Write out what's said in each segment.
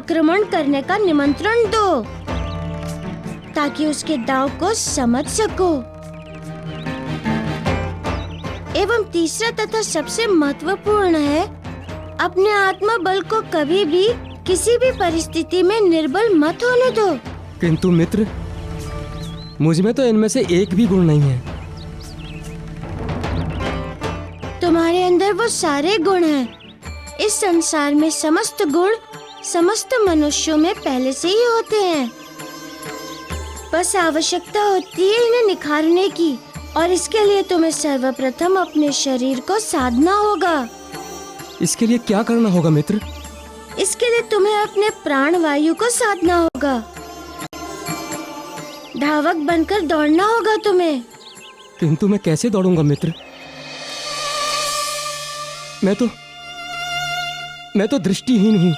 आक्रमण करने का निमंत्रण दो, ताकि उसके दाव को समझ सको। एवं तीसरा तथा सबसे महत्वपूर्ण है, अपने आत्मा बल को कभी भी किसी भी परिस्थिति में निर्बल मत होने दो। किंतु मित्र, मुझ में तो इनमें से एक भी गुण नहीं है। तुम्हारे अंदर वो सारे गुण हैं। इस संसार में समस्त गुण समस्त मनुष्यों में पहले से ही होते हैं। बस आवश्यकता होती है इन्हें निखारने की, और इसके लिए तुम्हें सर्वप्रथम अपने शरीर को साधना होगा। इसके लिए क्या करना होगा मित्र? इसके लिए तुम्हें अपने प्राण वायु को साधना होगा। धावक बनकर दौड़ना होगा तुम्हें। किंतु मैं कैसे दौड़ूंगा मित्र? मैं तो दृष्टिहीन हूँ।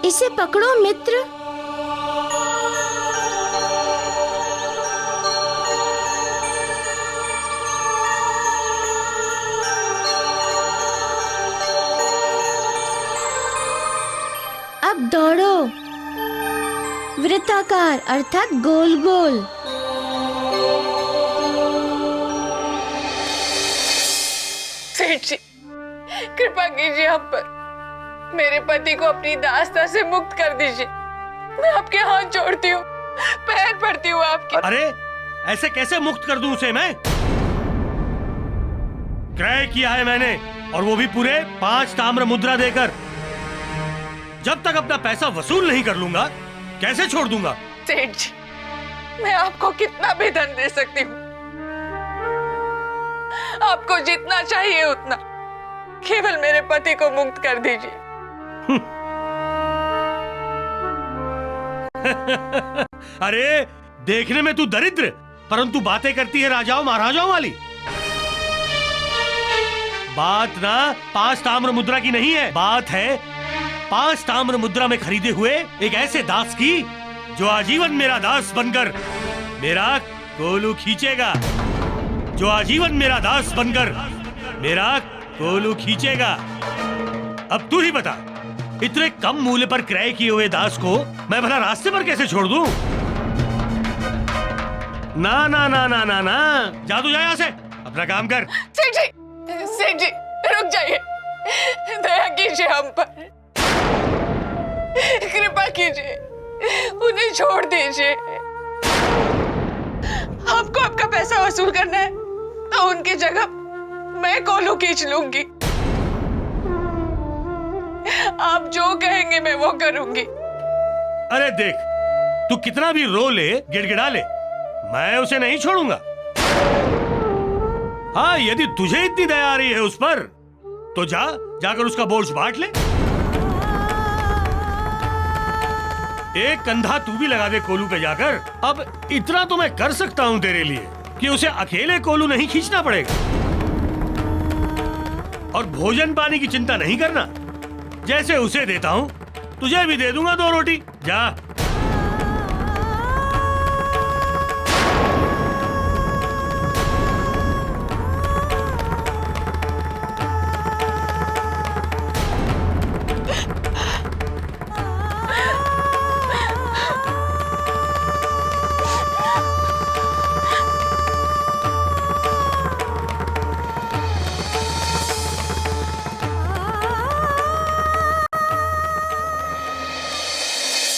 इसे पकड़ो मित्र। अब दौड़ो, वृत्ताकार अर्थात गोल गोल। सेठ जी, कृपा कीजिए हम पर। मेरे पति को अपनी दास्ता से मुक्त कर दीजिए। मैं आपके हाथ जोड़ती हूँ, पैर पड़ती हूँ आपके। अरे ऐसे कैसे मुक्त कर दूं उसे मैं? क्रय किया है मैंने, और वो भी पूरे 5 ताम्र मुद्रा देकर। जब तक अपना पैसा वसूल नहीं कर लूंगा कैसे छोड़ दूंगा? सेठ जी, मैं आपको कितना भी धन दे सकती हूँ, आपको जितना चाहिए उतना। केवल मेरे पति को मुक्त कर दीजिए। अरे देखने में तू दरिद्र, परंतु बातें करती है राजाओं महाराजाओं वाली। बात ना 5 ताम्र मुद्रा की नहीं है, बात है 5 ताम्र मुद्रा में खरीदे हुए एक ऐसे दास की जो आजीवन मेरा दास बनकर मेरा कोलू खींचेगा। जो आजीवन मेरा दास बनकर मेरा कोलू खींचेगा। अब तू ही बता, इतने कम मूल्य पर क्रय किए हुए दास को मैं भला रास्ते पर कैसे छोड़ दूं? ना ना ना ना ना ना, जा तू, जा यहाँ से, अपना काम कर। सेठ जी रुक जाइए, दया कीजिए हम पर, कृपा कीजिए, उन्हें छोड़ दीजिए। आपको आपका पैसा वसूल करना है तो उनकी जगह मैं कोलू खींच लूंगी। आप जो कहेंगे मैं वो करूंगी। अरे देख, तू कितना भी रो ले, गिड़गिड़ा ले, मैं उसे नहीं छोड़ूंगा। हाँ, यदि तुझे इतनी दया आ रही है उस पर, तो जाकर उसका बोझ बांट ले। एक कंधा तू भी लगा दे कोलू पे जाकर। अब इतना तो मैं कर सकता हूं तेरे लिए कि उसे अकेले कोलू नहीं खींचना पड़ेगा। और भोजन पानी की चिंता नहीं करना, जैसे उसे देता हूं तुझे भी दे दूंगा 2 रोटी। जा।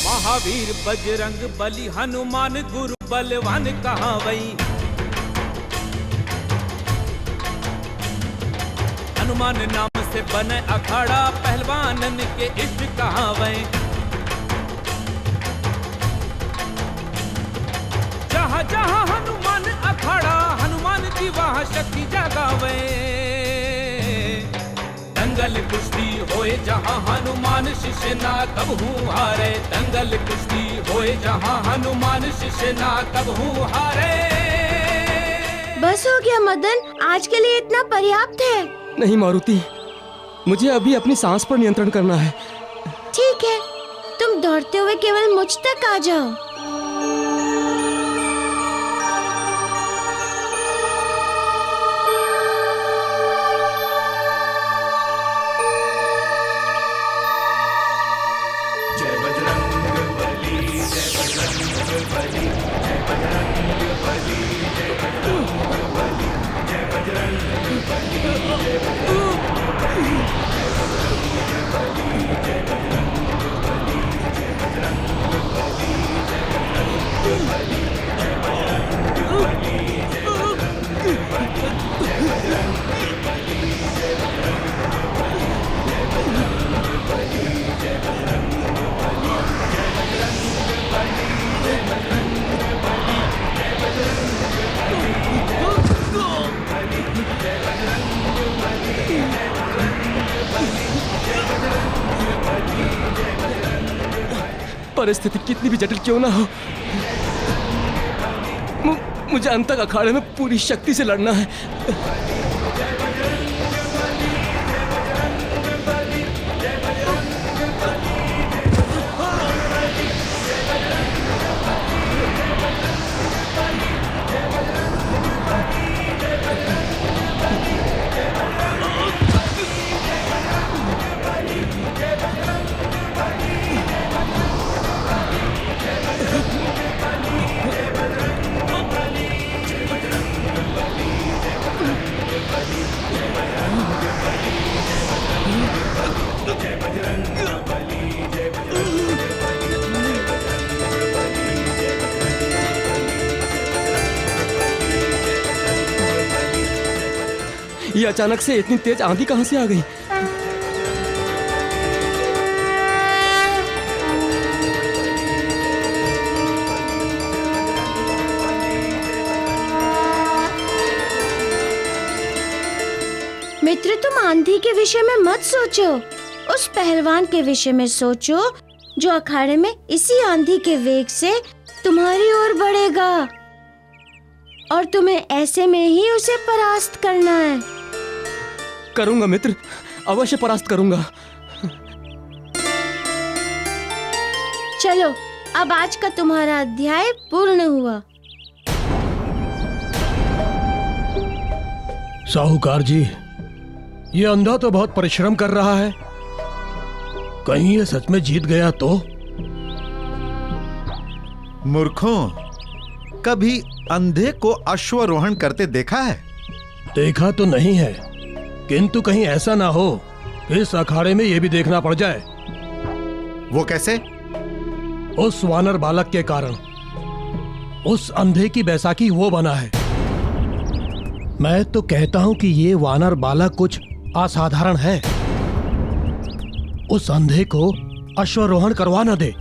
महावीर बजरंग बली हनुमान गुरु बलवान कहावई। हनुमान नाम से बने अखाड़ा, पहलवानन के इष्ट कहावई। जहाँ जहाँ हनुमान अखाड़ा, हनुमान की वहाँ शक्ति जगावे। दंगल कुश्ती होए जहाँ हनुमान शिष्य ना कबहू हारे। दंगल कुश्ती होए जहाँ हनुमान शिष्य ना कबहू हारे। बस हो गया मदन, आज के लिए इतना पर्याप्त है। नहीं मारुति, मुझे अभी अपनी सांस पर नियंत्रण करना है। ठीक है, तुम तुम दौड़ते हुए केवल मुझ तक आ जाओ। परिस्थिति कितनी भी जटिल क्यों ना हो, मुझे अंत तक अखाड़े में पूरी शक्ति से लड़ना है। ये अचानक से इतनी तेज आंधी कहां से आ गई? मित्र, तुम आंधी के विषय में मत सोचो, उस पहलवान के विषय में सोचो जो अखाड़े में इसी आंधी के वेग से तुम्हारी ओर बढ़ेगा, और तुम्हें ऐसे में ही उसे परास्त करना है। करूंगा मित्र, अवश्य परास्त करूंगा। चलो, अब आज का तुम्हारा अध्याय पूर्ण हुआ। साहूकार जी, ये अंधा तो बहुत परिश्रम कर रहा है, कहीं ये सच में जीत गया तो? मूर्खों, कभी अंधे को अश्वारोहण करते देखा है? देखा तो नहीं है, किंतु कहीं ऐसा ना हो इस अखाड़े में ये भी देखना पड़ जाए। वो कैसे? उस वानर बालक के कारण उस अंधे की बैसाखी वो बना है। मैं तो कहता हूं कि ये वानर बालक कुछ असाधारण है। उस अंधे को अश्वारोहण करवा न दे।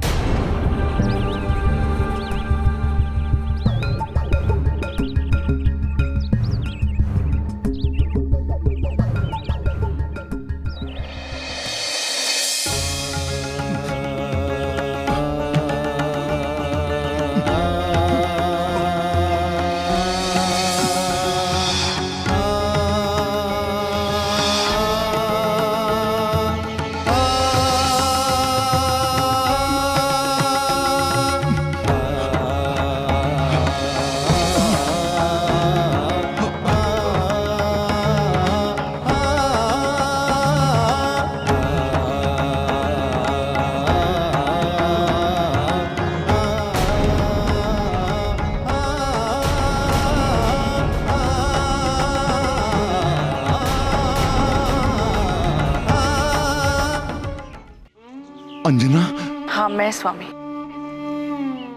अंजना? हाँ, मैं स्वामी।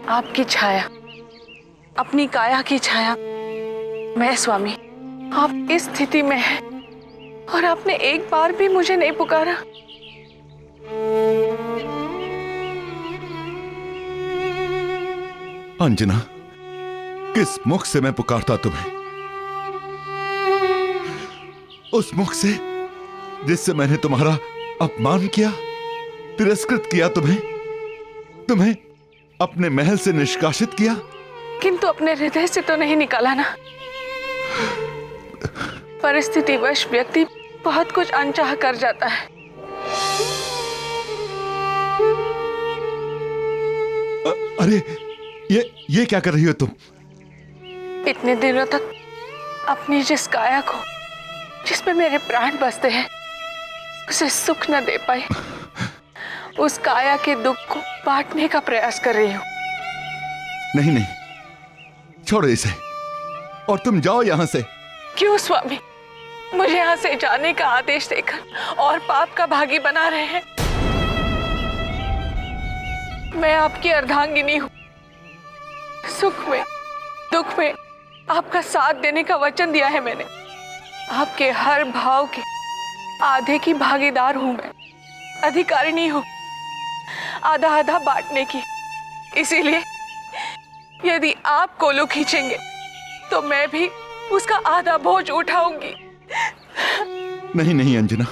आपकी छाया, अपनी काया की छाया। मैं स्वामी, आप इस स्थिति में हैं और आपने एक बार भी मुझे नहीं पुकारा। अंजना, किस मुख से मैं पुकारता तुम्हें? उस मुख से जिससे मैंने तुम्हारा अपमान किया, तिरस्कृत किया, तुम्हें अपने महल से निष्कासित किया। किंतु अपने हृदय से तो नहीं निकाला ना। परिस्थितिवश व्यक्ति बहुत कुछ अनचाह कर जाता है। अरे ये क्या कर रही हो तुम? इतने दिनों तक अपनी जिस काया को, जिसमें मेरे प्राण बसते हैं, उसे सुख न दे पाई, उस काया के दुख को बांटने का प्रयास कर रही हूँ। नहीं नहीं, छोड़ो इसे और तुम जाओ यहां से। क्यों स्वामी, मुझे यहाँ से जाने का आदेश देकर और पाप का भागी बना रहे हैं? मैं आपकी अर्धांगिनी हूँ। सुख में दुख में आपका साथ देने का वचन दिया है मैंने। आपके हर भाव के आधे की भागीदार हूं मैं, अधिकारिणी हूं, आधा आधा बांटने की। इसीलिए यदि आप कोलो खींचेंगे तो मैं भी उसका आधा बोझ उठाऊंगी। नहीं नहीं अंजना,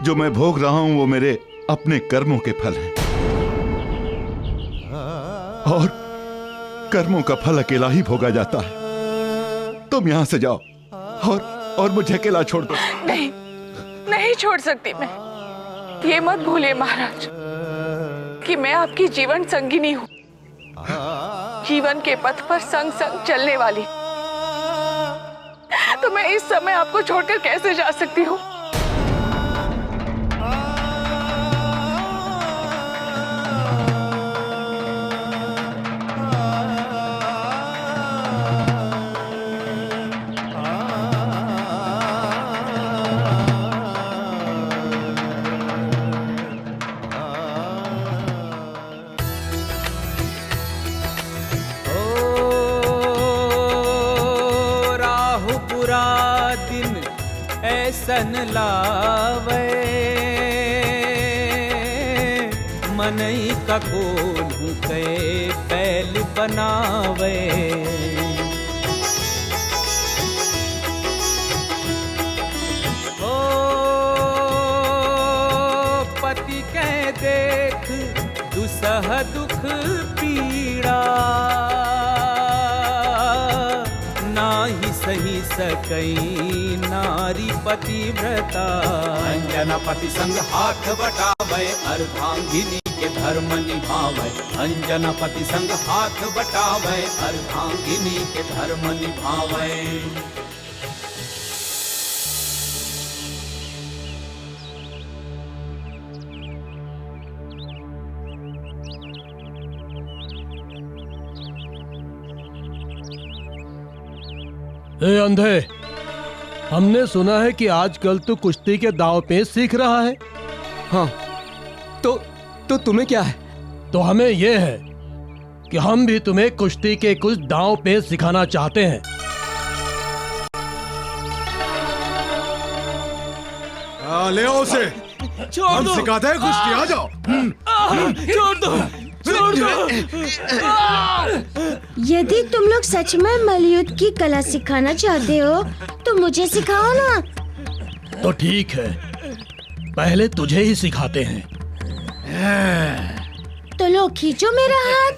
जो मैं भोग रहा हूं वो मेरे अपने कर्मों के फल हैं, और कर्मों का फल अकेला ही भोगा जाता है। तुम यहां से जाओ और मुझे अकेला छोड़ दो। नहीं, नहीं छोड़ सकती मैं। ये मत भूलिए महाराज कि मैं आपकी जीवन संगिनी हूं, जीवन के पथ पर संग संग चलने वाली। तो मैं इस समय आपको छोड़कर कैसे जा सकती हूँ? सन लावे मनई का कोल्हू के पैल बनावे। ओ पति के देख दुसह दुख पीड़ा, नाही सही सकई नारी पतिव्रता। अंजना पति संग हाथ बटावे अर्धांगिनी के धर्म निभावे। अंजना पति संग हाथ बटावे अर्धांगिनी के धर्म निभावे। ए अंधे, हमने सुना है कि आजकल तू कुश्ती के दांव पेच सीख रहा है। हाँ, तो तुम्हें क्या है? तो हमें यह है कि हम भी तुम्हें कुश्ती के कुछ दांव पेच सिखाना चाहते हैं। ले आओ उसे, हम सिखाते हैं कुश्ती। आ जाओ। छोड़ दो, छोड़ दो। यदि तुम लोग सच में मल्लयुद्ध की कला सिखाना चाहते हो तो मुझे सिखाओ ना। तो ठीक है, पहले तुझे ही सिखाते हैं। तो लो खींचो मेरा हाथ।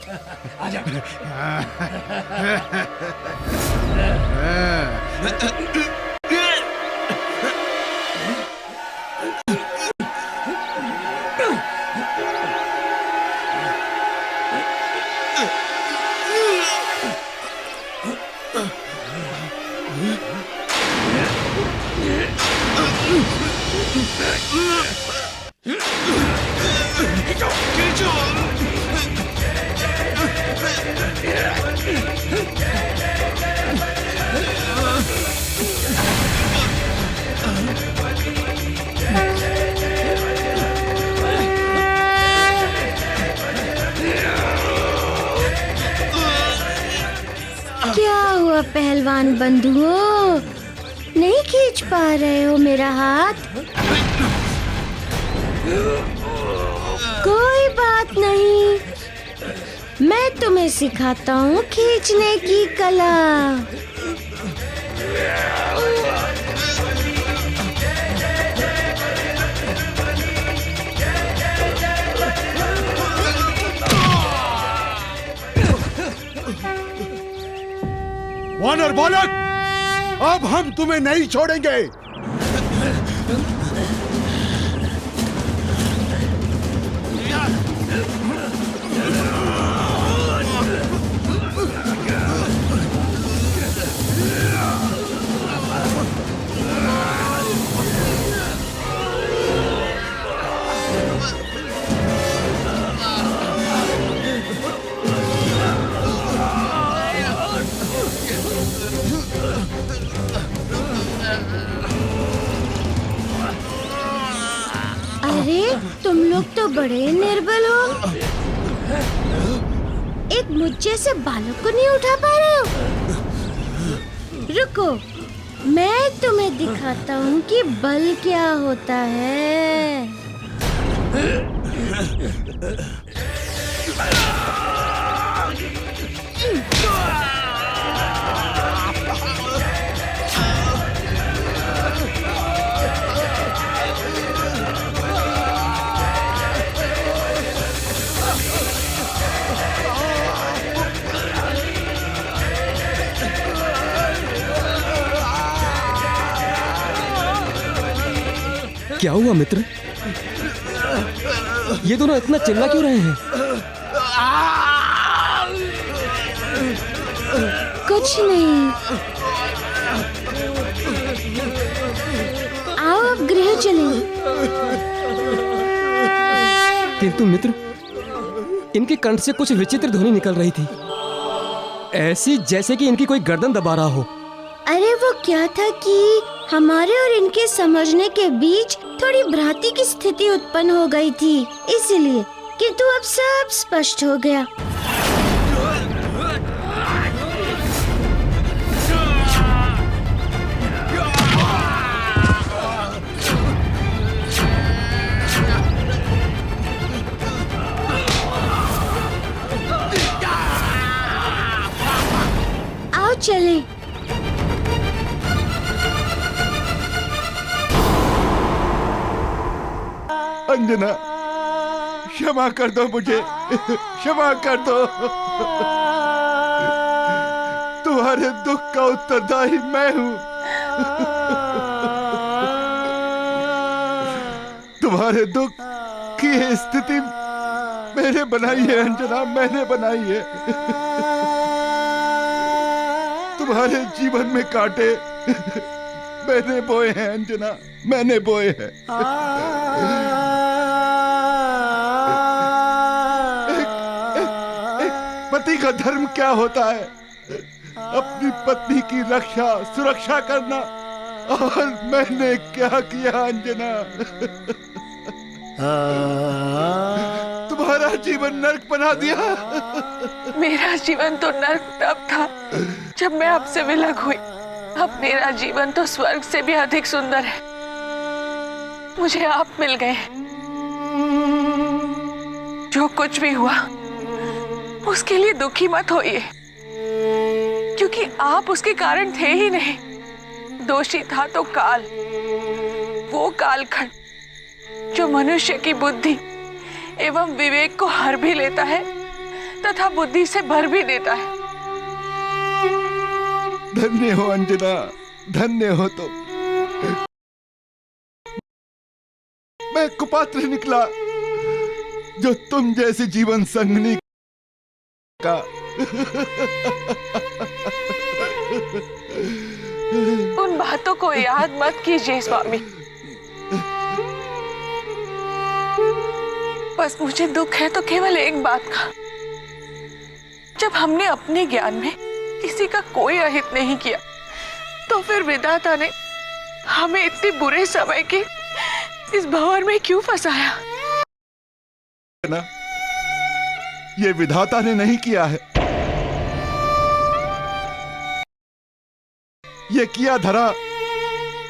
क्या हुआ पहलवान बंधुओं, नहीं खींच पा रहे हो मेरा हाथ? कोई बात नहीं, मैं तुम्हें सिखाता हूँ खींचने की कला। वानर बालक, अब हम तुम्हें नहीं छोड़ेंगे। लोग तो बड़े निर्बल हो। एक मुझ जैसे बालक को नहीं उठा पा रहे हो। रुको, मैं तुम्हें दिखाता हूँ कि बल क्या होता है। क्या हुआ मित्र? ये दोनों इतना चिल्ला क्यों रहे हैं? कुछ नहीं। आओ अब गृह चलें। किंतु मित्र, इनके कंठ से कुछ विचित्र ध्वनि निकल रही थी, ऐसी जैसे कि इनकी कोई गर्दन दबा रहा हो। अरे वो क्या था कि हमारे और इनके समझने के बीच थोड़ी भ्रांति की स्थिति उत्पन्न हो गई थी, इसलिए। किंतु अब सब स्पष्ट हो गया। आओ चलें। अंजना, क्षमा कर दो मुझे, क्षमा कर दो। तुम्हारे दुख का उत्तरदायी मैं हूँ। तुम्हारे दुख की ये स्थिति मैंने बनाई है अंजना, मैंने बनाई है। तुम्हारे जीवन में कांटे मैंने बोए हैं अंजना, मैंने बोए हैं। पति का धर्म क्या होता है? अपनी पत्नी की रक्षा सुरक्षा करना। और मैंने क्या किया अंजना? तुम्हारा जीवन नर्क बना दिया। मेरा जीवन तो नर्क तब था जब मैं आपसे विलग हुई। अब मेरा जीवन तो स्वर्ग से भी अधिक सुंदर है। मुझे आप मिल गए। जो कुछ भी हुआ उसके लिए दुखी मत होइए, क्योंकि आप उसके कारण थे ही नहीं। दोषी था तो काल, वो कालखंड जो मनुष्य की बुद्धि एवं विवेक को हर भी लेता है तथा बुद्धि से भर भी देता है। धन्य हो अंजना, धन्य हो तुम। मैं कुपात्र निकला जो तुम जैसी जीवन संगनी का। उन बातों को याद मत कीजिए स्वामी। बस मुझे दुख है तो केवल एक बात का, जब हमने अपने ज्ञान में किसी का कोई अहित नहीं किया, तो फिर विधाता ने हमें इतने बुरे समय के इस भंवर में क्यों फंसाया? ना, ये विधाता ने नहीं किया है, ये किया धरा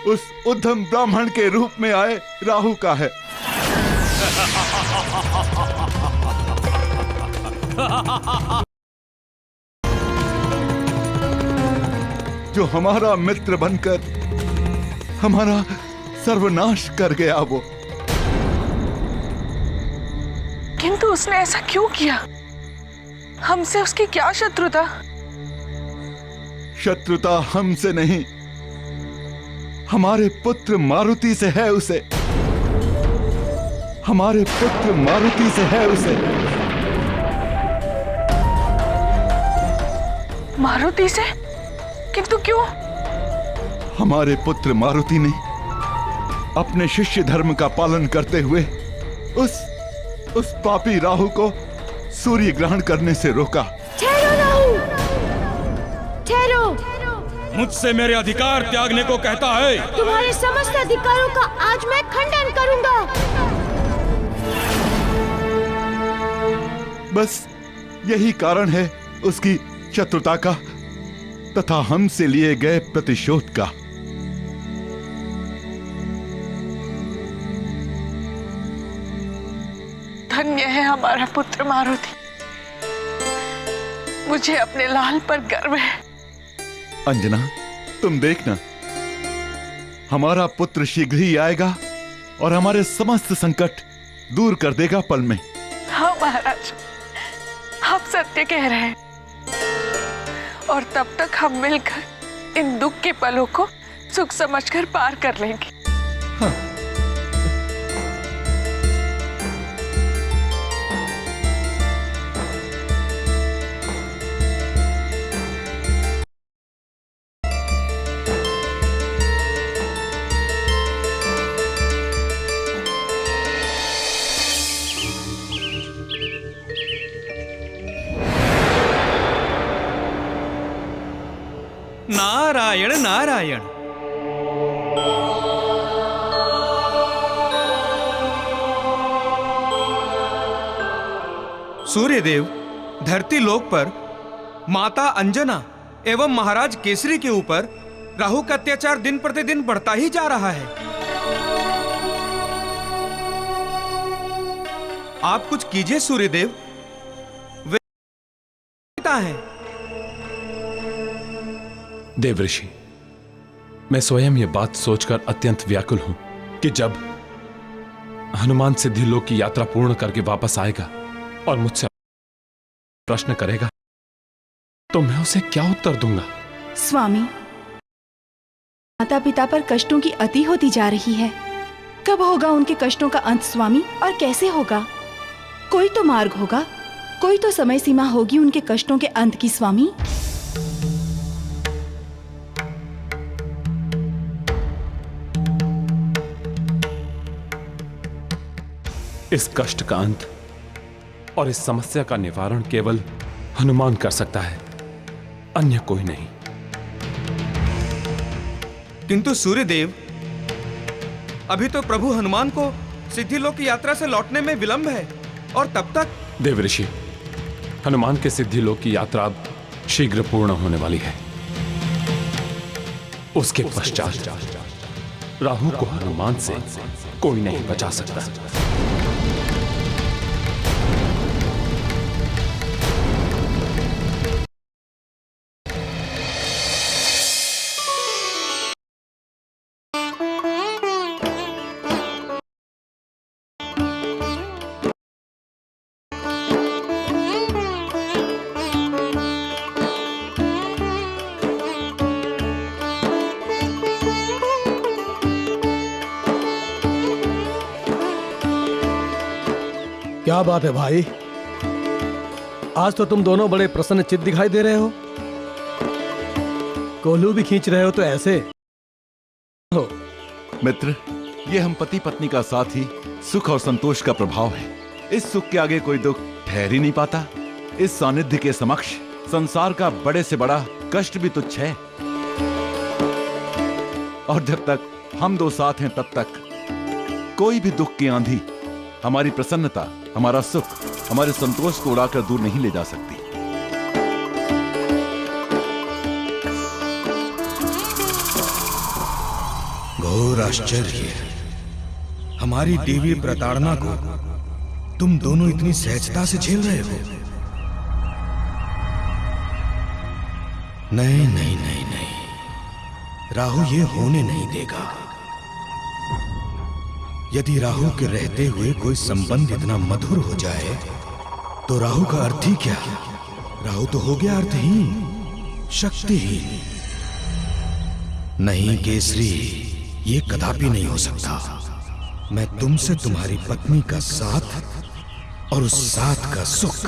उस उद्धम ब्राह्मण के रूप में आए राहु का है। जो हमारा मित्र बनकर हमारा सर्वनाश कर गया वो। किंतु उसने ऐसा क्यों किया? हमसे उसकी क्या शत्रुता? शत्रुता हमसे नहीं, हमारे पुत्र मारुति से है उसे। हमारे पुत्र मारुति से है उसे। मारुति से? किंतु क्यों? हमारे पुत्र मारुति ने अपने शिष्य धर्म का पालन करते हुए उस पापी राहु को सूर्य ग्रहण करने से रोका। ठहरो राहु, ठहरो। मुझसे मेरे अधिकार त्यागने को कहता है। तुम्हारे समस्त अधिकारों का आज मैं खंडन करूंगा। बस यही कारण है उसकी शत्रुता का तथा हमसे लिए गए प्रतिशोध का। धन्य है हमारा पुत्र मारुति। मुझे अपने लाल पर गर्व है। अंजना, तुम देखना, हमारा पुत्र शीघ्र ही आएगा और हमारे समस्त संकट दूर कर देगा पल में। हाँ महाराज, आप सत्य कह रहे हैं। और तब तक हम मिलकर इन दुख के पलों को सुख समझकर पार कर लेंगे। हाँ। नारायण नारायण। सूर्यदेव, धरती लोक पर माता अंजना एवं महाराज केसरी के ऊपर राहु का अत्याचार दिन प्रतिदिन बढ़ता ही जा रहा है। आप कुछ कीजिए सूर्यदेव, वे पिता हैं। देवऋषि, मैं स्वयं यह बात सोचकर अत्यंत व्याकुल हूं कि जब हनुमान सिद्धिलोक की यात्रा पूर्ण करके वापस आएगा और मुझसे प्रश्न करेगा तो मैं उसे क्या उत्तर दूंगा? स्वामी, माता पिता पर कष्टों की अति होती जा रही है। कब होगा उनके कष्टों का अंत स्वामी, और कैसे होगा? कोई तो मार्ग होगा, कोई तो समय सीमा होगी उनके कष्टों के अंत की स्वामी। इस कष्ट का अंत और इस समस्या का निवारण केवल हनुमान कर सकता है, अन्य कोई नहीं। किंतु सूर्यदेव, अभी तो प्रभु हनुमान को सिद्धिलोक की यात्रा से लौटने में विलंब है, और तब तक देवऋषि, हनुमान के सिद्धिलोक की यात्रा अब शीघ्र पूर्ण होने वाली है। उसके पश्चात राहु को हनुमान से कोई नहीं बचा सकता। क्या बात है भाई, आज तो तुम दोनों बड़े प्रसन्नचित्त दिखाई दे रहे हो। कोल्हू भी खींच रहे हो तो ऐसे हो। मित्र, ये हम पति पत्नी का साथ ही सुख और संतोष का प्रभाव है। इस सुख के आगे कोई दुख ठहर ही नहीं पाता। इस सानिध्य के समक्ष संसार का बड़े से बड़ा कष्ट भी तुच्छ है। और जब तक हम दो साथ हैं तब तक कोई भी दुख की आंधी हमारी प्रसन्नता, हमारा सुख, हमारे संतोष को उड़ाकर दूर नहीं ले जा सकती। घोर आश्चर्य, हमारी देवी प्रताड़ना को तुम दोनों इतनी सहजता से झेल रहे हो। नहीं नहीं नहीं नहीं, राहु ये होने नहीं देगा। यदि राहु के रहते हुए कोई संबंध इतना मधुर हो जाए तो राहु का अर्थ ही क्या? राहु तो हो गया अर्थहीन, शक्तिहीन। नहीं केसरी, ये कदापि नहीं हो सकता। मैं तुमसे तुम्हारी पत्नी का साथ और उस साथ का सुख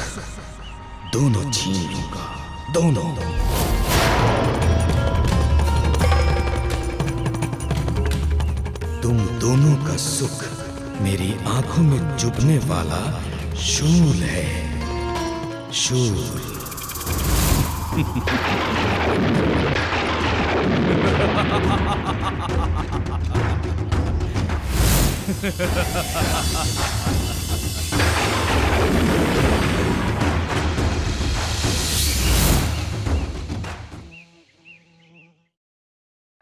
दोनों छीन लूंगा, दोनों। तुम दोनों का सुख मेरी आंखों में चुभने वाला शूल है, शूल।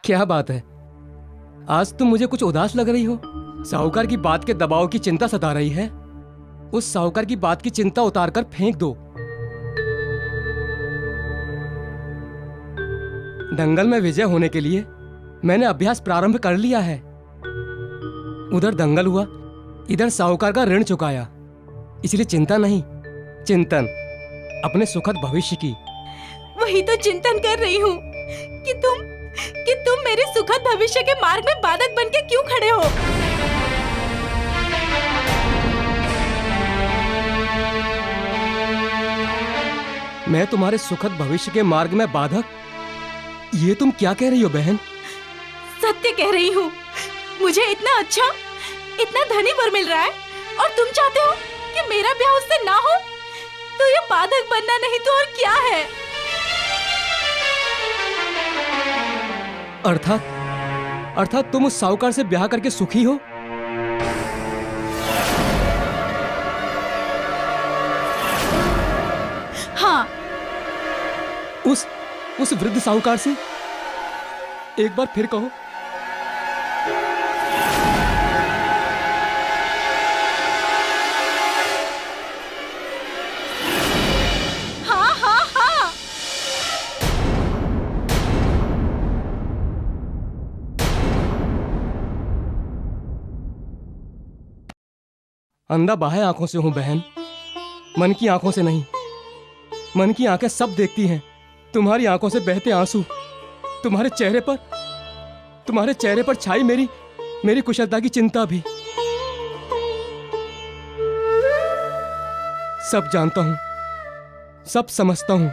क्या बात है, आज तुम मुझे कुछ उदास लग रही हो। साहूकार की बात के दबाव की चिंता सता रही है। उस साहूकार की बात की चिंता उतारकर फेंक दो। दंगल में विजय होने के लिए मैंने अभ्यास प्रारंभ कर लिया है। उधर दंगल हुआ, इधर साहूकार का ऋण चुकाया। इसलिए चिंता नहीं, चिंतन अपने सुखद भविष्य की। वही तो चिंतन कर रही हूँ कि तुम मेरे सुखद भविष्य के मार्ग में बाधक बनके क्यों खड़े हो। मैं तुम्हारे सुखद भविष्य के मार्ग में बाधक? ये तुम क्या कह रही हो बहन? सत्य कह रही हूँ। मुझे इतना अच्छा, इतना धनी वर मिल रहा है और तुम चाहते हो कि मेरा ब्याह उससे ना हो? तो ये बाधक बनना नहीं तो और क्या है? अर्थात तुम उस साहूकार से ब्याह करके सुखी हो? हाँ। उस वृद्ध साहूकार से? एक बार फिर कहो। हाँ हाँ हाँ। अंधा बाह्य आंखों से हूं बहन, मन की आंखों से नहीं। मन की आंखें सब देखती हैं। तुम्हारी आंखों से बहते आंसू, तुम्हारे चेहरे पर छाई मेरी कुशलता की चिंता भी। सब जानता हूं, सब समझता हूं।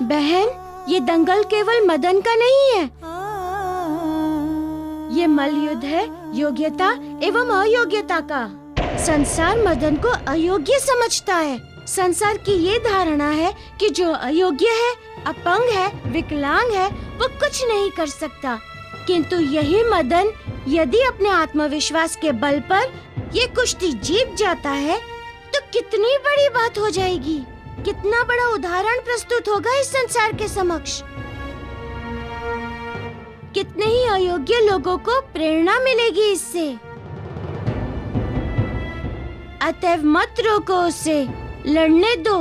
बहन, ये दंगल केवल मदन का नहीं है। ये मल्लयुद्ध है योग्यता एवं अयोग्यता का। संसार मदन को अयोग्य समझता है। संसार की ये धारणा है कि जो अयोग्य है, अपंग है, विकलांग है, वो कुछ नहीं कर सकता। किंतु यही मदन यदि अपने आत्मविश्वास के बल पर ये कुश्ती जीत जाता है तो कितनी बड़ी बात हो जाएगी, कितना बड़ा उदाहरण प्रस्तुत होगा इस संसार के समक्ष। कितने ही अयोग्य लोगों को प्रेरणा मिलेगी इससे। अतएव मत रोको उसे, लड़ने दो।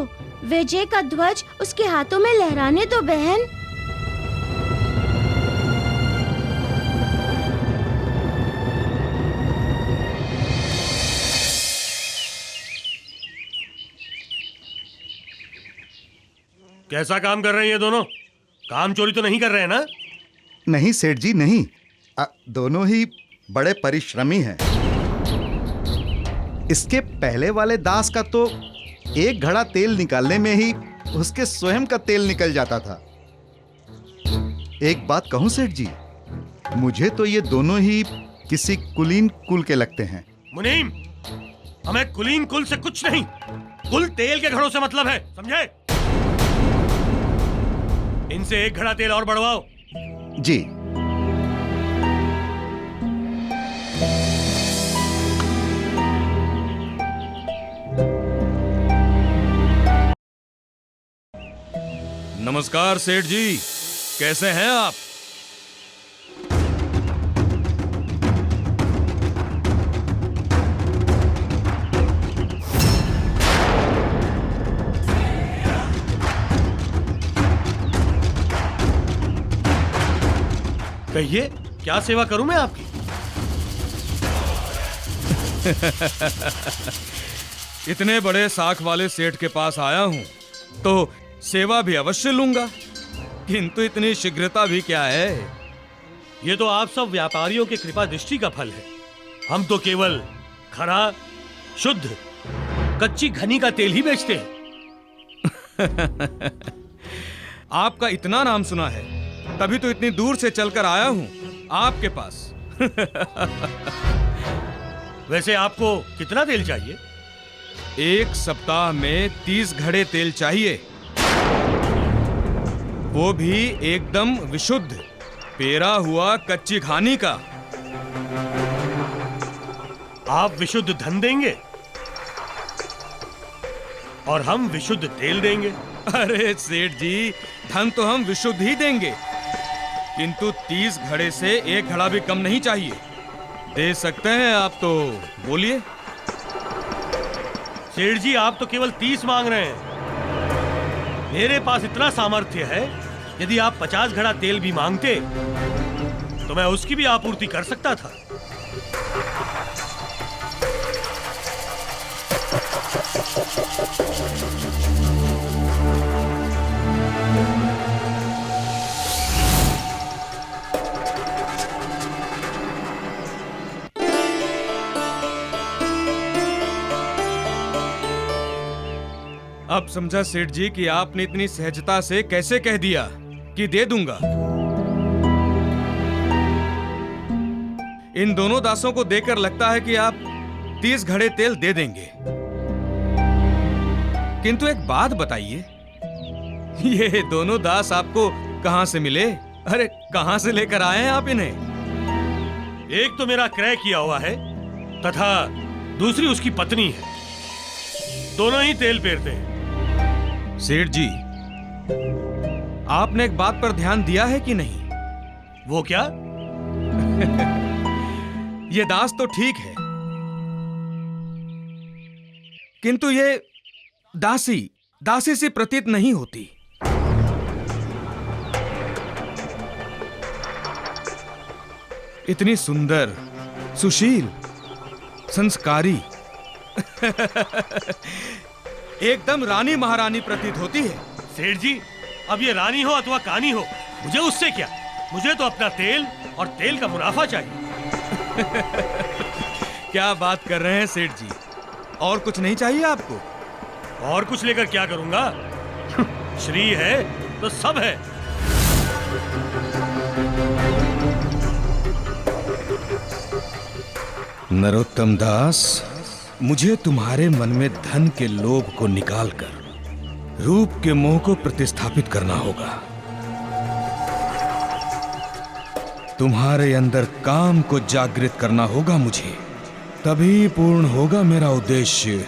विजय का ध्वज उसके हाथों में लहराने दो बहन। कैसा काम कर रहे हैं ये दोनों? काम चोरी तो नहीं कर रहे हैं ना? नहीं सेठ जी, नहीं। दोनों ही बड़े परिश्रमी हैं। इसके पहले वाले दास का तो एक घड़ा तेल निकालने में ही उसके स्वयं का तेल निकल जाता था। एक बात कहूं सेठ जी, मुझे तो ये दोनों ही किसी कुलीन कुल के लगते हैं। मुनीम, हमें कुलीन कुल से कुछ नहीं, कुल तेल के घड़ों से मतलब है, समझे? इनसे एक घड़ा तेल और बढ़वाओ। जी। नमस्कार सेठ जी, कैसे हैं आप? कहिए, क्या सेवा करूं मैं आपकी? इतने बड़े साख वाले सेठ के पास आया हूं तो सेवा भी अवश्य लूंगा, किंतु इतनी शीघ्रता भी क्या है? ये तो आप सब व्यापारियों के कृपा दृष्टि का फल है। हम तो केवल खरा, शुद्ध, कच्ची घनी का तेल ही बेचते हैं। आपका इतना नाम सुना है, तभी तो इतनी दूर से चलकर आया हूं आपके पास। वैसे आपको कितना तेल चाहिए? 1 सप्ताह में 30 घड़े तेल चाहिए, वो भी एकदम विशुद्ध, पेरा हुआ कच्ची घानी का। आप विशुद्ध धन देंगे और हम विशुद्ध तेल देंगे। अरे सेठ जी, धन तो हम विशुद्ध ही देंगे, किंतु 30 घड़े से 1 घड़ा भी कम नहीं चाहिए। दे सकते हैं आप तो बोलिए। सेठ जी, आप तो केवल 30 मांग रहे हैं। मेरे पास इतना सामर्थ्य है, यदि आप 50 घड़ा तेल भी मांगते तो मैं उसकी भी आपूर्ति कर सकता था। अब समझा सेठ जी कि आपने इतनी सहजता से कैसे कह दिया कि दे दूंगा। इन दोनों दासों को देकर लगता है कि आप 30 घड़े तेल दे देंगे, किंतु एक बात बताइए, ये दोनों दास आपको कहां से मिले? अरे कहां से लेकर आए हैं आप इन्हें? एक तो मेरा क्रय किया हुआ है तथा दूसरी उसकी पत्नी है। दोनों ही तेल पेरते हैं। सेठ जी, आपने एक बात पर ध्यान दिया है कि नहीं? वो क्या? ये दास तो ठीक है, किंतु ये दासी सी प्रतीत नहीं होती। इतनी सुंदर, सुशील, संस्कारी, एकदम रानी महारानी प्रतीत होती है। सेठ जी, अब ये रानी हो अथवा कानी हो, मुझे उससे क्या? मुझे तो अपना तेल और तेल का मुनाफा चाहिए। क्या बात कर रहे हैं सेठ जी? और कुछ नहीं चाहिए आपको? और कुछ लेकर क्या करूंगा? श्री है तो सब है। नरोत्तम दास, मुझे तुम्हारे मन में धन के लोभ को निकालकर रूप के मोह को प्रतिस्थापित करना होगा। तुम्हारे अंदर काम को जागृत करना होगा मुझे, तभी पूर्ण होगा मेरा उद्देश्य।